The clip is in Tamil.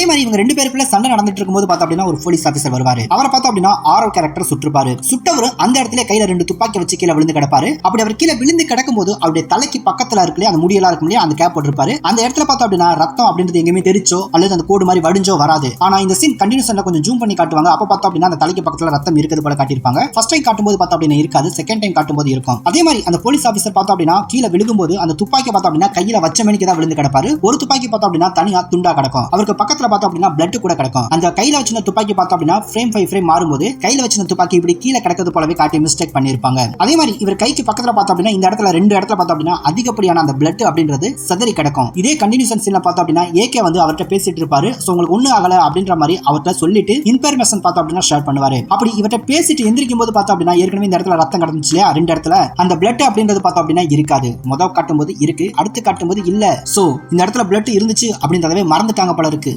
அதே மாதிரி இவங்க 2 பேருக்குள்ள சண்டை நடந்துட்டு இருக்கும்போது பார்த்தா அப்படின்னா ஒரு போலீஸ் ஆபீசர் வருவாரு. அவரை பார்த்தா அப்படின்னா ஆரோ கேரக்டர் சுற்றுப்பாரு. சுட்டவர் அந்த இடத்துல கையில 2 துப்பாக்கி வச்சு கீழே விழுந்து கிடப்பாரு. அப்படி அவர் கீழே விழுந்து கிடக்கும் போது அவருடைய தலைக்கு பக்கத்துல இருக்குல்ல அந்த முடியெல்லாம் இருக்கும் இல்லையா, அந்த கேப் போட்டிருப்பாரு. அந்த இடத்துல பார்த்தா அப்படின்னா ரத்தம் அப்படின்றது எங்கேயுமே தெரிச்சோ அல்லது அந்த கோடு மாதிரி வடிஞ்சோ வராது. ஆனா இந்த சீன் கண்டினியூஸா கொஞ்சம் ஜூம் பண்ணி காட்டுவாங்க. அப்ப பார்த்தா அப்படின்னா அந்த தலைக்கு பக்கத்துல ரத்தம் இருக்குது போல காட்டியிருப்பாங்க. ஃபர்ஸ்ட் டைம் காட்டும்போது பார்த்தா அப்படின்னா இருக்காது, செகண்ட் டைம் காட்டும்போது இருக்கும். அதே மாதிரி அந்த போலீஸ் ஆபீசர் பார்த்தா அப்படின்னா கீழே விழுகும்போது அந்த துப்பாக்கி பார்த்தா அப்படின்னா கையில வச்ச மணிக்கு தான் விழுந்து கிடப்பாரு. ஒரு துப்பாக்கி பார்த்தா அப்படின்னா தனியா துண்டா கிடக்கும். அவருக்கு பக்கத்துல பார்த்தா அப்படின்னா பிளட் கூட கிடக்கும். அந்த கையில வச்சிருந்த துப்பாக்கி பார்த்தா அப்படின்னா ஃப்ரேம் பை ஃப்ரேம் மாறும்போது கையில வச்சிருந்த துப்பாக்கி இப்படி கீழே கிடக்கிறது போலவே காட்டி மிஸ்டேக் பண்ணிருப்பாங்க. அதே மாதிரி இவர் கைக்கு பக்கத்துல பார்த்தா அப்படின்னா இந்த இடத்துல 2 இடத்துல பார்த்தா அப்படின்னா அதிகப்படியான அந்த பிளட் அப்படின்றது சிதறி கிடக்கும். இதே கண்டினியூஷன் சீன்ல பார்த்தா அப்படின்னா ஏகே வந்து அவர்கிட்ட பேசிட்டு இருப்பாரு. சோ உங்களுக்கு ஒண்ணு ஆகல அப்படின்ற மாதிரி அவர்கிட்ட சொல்லிட்டு இன்ஃபர்மேஷன் பார்த்தா அப்படின்னா ஷேர் பண்ணுவாரு. அப்படி இவர்கிட்ட பேசிட்டு எந்திரிக்கும் போது பார்த்தா அப்படின்னா ஏற்கனவே இந்த இடத்துல ரத்தம் கிடந்துச்சு இல்லையா 2 இடத்துல, அந்த பிளட் அப்படின்றது பார்த்தா அப்படின்னா இருக்காது. முதல் காட்டும் போது இருக்கு, அடுத்து காட்டும் போது இல்ல. சோ இந்த இடத்துல பிளட் இருந்துச்சு அப்படின்றதவே மறந்துட்டாங்க போல இருக்கு.